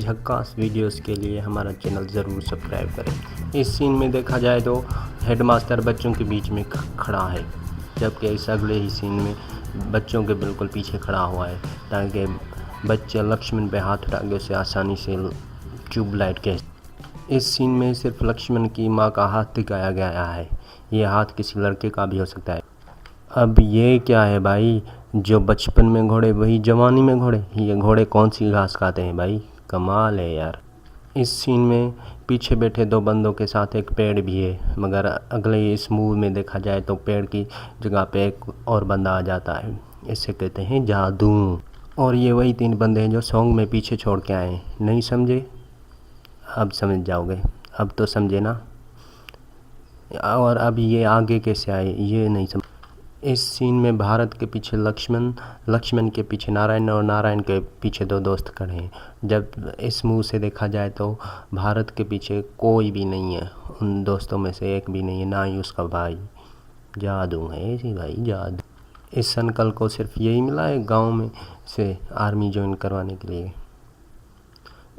झक्कास वीडियोस के लिए हमारा चैनल ज़रूर सब्सक्राइब करें। इस सीन में देखा जाए तो हेडमास्टर बच्चों के बीच में खड़ा है, जबकि इस अगले ही सीन में बच्चों के बिल्कुल पीछे खड़ा हुआ है ताकि बच्चा लक्ष्मण पे हाथ उठा के उसे आसानी से ट्यूबलाइट के। इस सीन में सिर्फ लक्ष्मण की माँ का हाथ दिखाया गया है, ये हाथ किसी लड़के का भी हो सकता है। अब ये क्या है भाई, जो बचपन में घोड़े वही जवानी में घोड़े, ये घोड़े कौन सी घास खाते हैं भाई, कमाल है यार। इस सीन में पीछे बैठे दो बंदों के साथ एक पेड़ भी है, मगर अगले इस मूव में देखा जाए तो पेड़ की जगह पे एक और बंदा आ जाता है, इसे कहते हैं जादू। और ये वही 3 बंदे हैं जो सॉन्ग में पीछे छोड़ के आए। नहीं समझे? अब समझ जाओगे, अब तो समझे ना। और अब ये आगे कैसे आए ये नहीं समझ। इस सीन में भारत के पीछे लक्ष्मण के पीछे नारायण और नारायण के पीछे 2 दोस्त खड़े हैं। जब इस मुंह से देखा जाए तो भारत के पीछे कोई भी नहीं है, उन दोस्तों में से एक भी नहीं है, ना ही उसका भाई। जादू है इसी भाई, जादू। इस अंकल को सिर्फ यही मिला है गांव में से आर्मी ज्वाइन करवाने के लिए।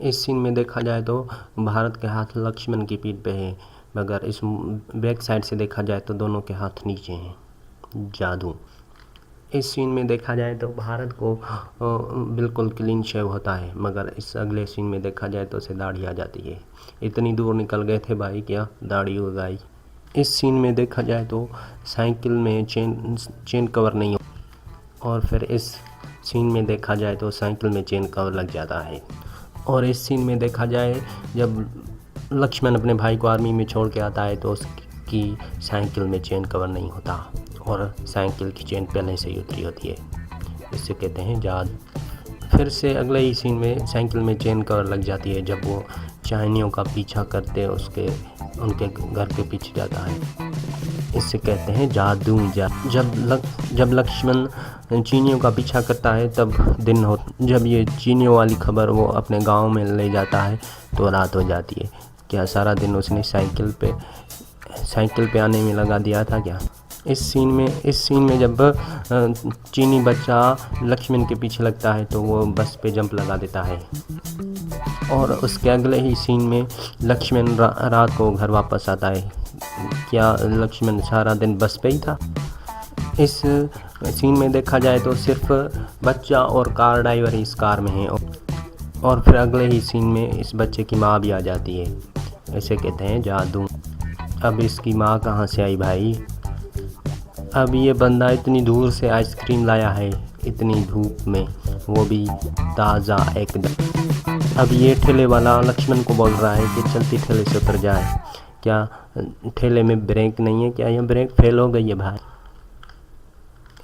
इस सीन में देखा जाए तो भारत के हाथ लक्ष्मण की पीठ पे है, मगर इस बैक साइड से देखा जाए तो दोनों के हाथ नीचे हैं। जादू। इस सीन में देखा जाए तो भारत को बिल्कुल क्लीन शेव होता है, मगर इस अगले सीन में देखा जाए तो उसे दाढ़ी आ जाती है। इतनी दूर निकल गए थे भाई, क्या दाढ़ी हो गई। इस सीन में देखा जाए तो साइकिल में चेन कवर नहीं हो, और फिर इस सीन में देखा जाए तो साइकिल में चेन कवर लग जाता है। और इस सीन में देखा जाए जब लक्ष्मण अपने भाई को आर्मी में छोड़ के आता है तो उसकी साइकिल में चेन कवर नहीं होता, और साइकिल की चेन पहले से ही उतरी होती है, इसे कहते हैं जादू। फिर से अगले ही सीन में साइकिल में चेन कवर लग जाती है जब वो चाइनियों का पीछा करते उनके घर के पीछे जाता है, इसे कहते हैं जादू। जब लक्ष्मण चीनियों का पीछा करता है तब दिन हो, जब ये चीनियों वाली खबर वो अपने गांव में ले जाता है तो रात हो जाती है। क्या सारा दिन उसने साइकिल पे आने में लगा दिया था क्या? इस सीन में जब चीनी बच्चा लक्ष्मण के पीछे लगता है तो वो बस पे जंप लगा देता है, और उसके अगले ही सीन में लक्ष्मण रात को घर वापस आता है। क्या लक्ष्मण सारा दिन बस पे ही था? इस सीन में देखा जाए तो सिर्फ बच्चा और कार ड्राइवर ही इस कार में है, और फिर अगले ही सीन में इस बच्चे की माँ भी आ जाती है, इसे कहते हैं जादू। अब इसकी माँ कहाँ से आई भाई? अब ये बंदा इतनी दूर से आइसक्रीम लाया है, इतनी धूप में, वो भी ताज़ा एकदम। अब ये ठेले वाला लक्ष्मण को बोल रहा है कि चलती ठेले से उतर जाए। क्या ठेले में ब्रेक नहीं है क्या? ये ब्रेक फेल हो गई है भाई।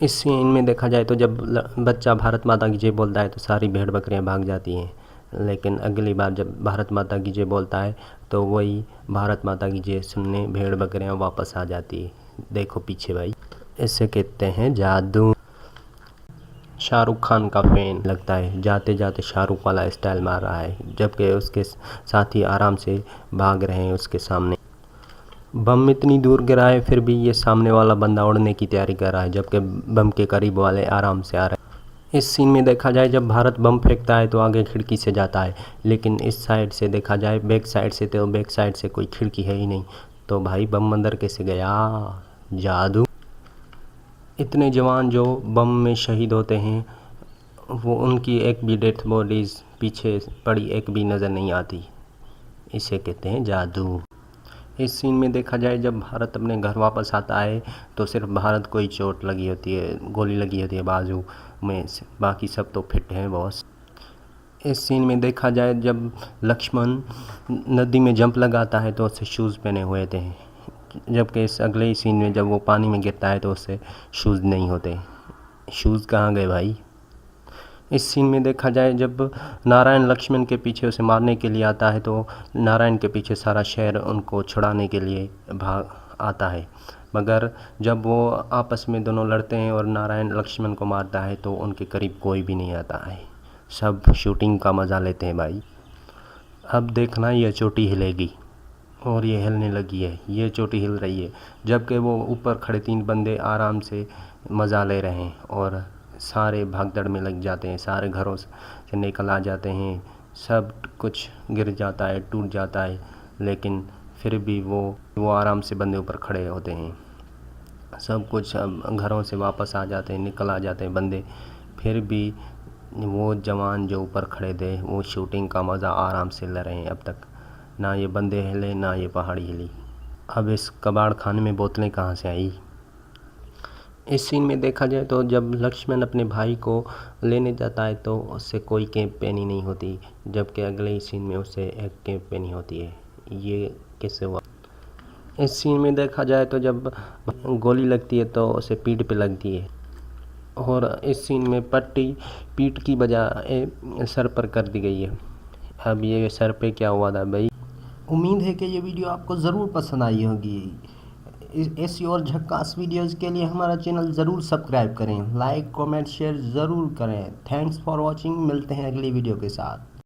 इस सीन में देखा जाए तो जब बच्चा भारत माता की जय बोलता है तो सारी भेड़ बकरियां भाग जाती हैं, लेकिन अगली बार जब भारत माता की जय बोलता है तो वही भारत माता की जय सुनने भेड़ बकरियां वापस आ जाती है। देखो पीछे भाई, इसे कहते हैं जादू। शाहरुख खान का फैन लगता है, जाते जाते शाहरुख वाला स्टाइल मार रहा है, जबकि उसके साथी आराम से भाग रहे हैं उसके सामने। बम इतनी दूर गिरा है फिर भी ये सामने वाला बंदा उड़ने की तैयारी कर रहा है, जबकि बम के करीब वाले आराम से आ रहे हैं। इस सीन में देखा जाए जब भारत बम फेंकता है तो आगे खिड़की से जाता है, लेकिन इस साइड से देखा जाए बैक साइड से कोई खिड़की है ही नहीं, तो भाई बम अंदर कैसे गया? जादू। इतने जवान जो बम में शहीद होते हैं वो उनकी एक भी डेथ बॉडीज़ पीछे पड़ी एक भी नज़र नहीं आती, इसे कहते हैं जादू। इस सीन में देखा जाए जब भारत अपने घर वापस आता है तो सिर्फ भारत को ही चोट लगी होती है, गोली लगी होती है बाजू में, बाकी सब तो फिट हैं बॉस। इस सीन में देखा जाए जब लक्ष्मण नदी में जंप लगाता है तो उससे शूज़ पहने हुए थे, जबकि इस अगले ही सीन में जब वो पानी में गिरता है तो उससे शूज़ नहीं होते। शूज़ कहाँ गए भाई? इस सीन में देखा जाए जब नारायण लक्ष्मण के पीछे उसे मारने के लिए आता है तो नारायण के पीछे सारा शहर उनको छुड़ाने के लिए भाग आता है, मगर जब वो आपस में दोनों लड़ते हैं और नारायण लक्ष्मण को मारता है तो उनके करीब कोई भी नहीं आता है, सब शूटिंग का मज़ा लेते हैं भाई। अब देखना ये चोटी हिलेगी, और ये हिलने लगी है, ये चोटी हिल रही है, जबकि वो ऊपर खड़े 3 बंदे आराम से मज़ा ले रहे हैं और सारे भागदड़ में लग जाते हैं, सारे घरों से निकल आ जाते हैं, सब कुछ गिर जाता है, टूट जाता है, लेकिन फिर भी वो आराम से बंदे ऊपर खड़े होते हैं। सब कुछ घरों से वापस आ जाते हैं, निकल आ जाते हैं बंदे, फिर भी वो जवान जो ऊपर खड़े थे वो शूटिंग का मज़ा आराम से ले रहे हैं अब तक। ना ये बंदे हिले, ना ये पहाड़ी हिली। अब इस कबाड़ खाने में बोतलें कहाँ से आई? इस सीन में देखा जाए तो जब लक्ष्मण अपने भाई को लेने जाता है तो उससे कोई कैप पहनी नहीं होती, जबकि अगले ही सीन में उससे एक कैप पहनी होती है। ये कैसे हुआ? इस सीन में देखा जाए तो जब गोली लगती है तो उसे पीठ पे लगती है, और इस सीन में पट्टी पीठ की बजाय सर पर कर दी गई है। अब ये सर पे क्या हुआ था भाई? उम्मीद है कि ये वीडियो आपको ज़रूर पसंद आई होगी। ऐसी और झक्कास वीडियोज़ के लिए हमारा चैनल ज़रूर सब्सक्राइब करें, लाइक कमेंट शेयर ज़रूर करें। Thanks for watching. मिलते हैं अगली वीडियो के साथ।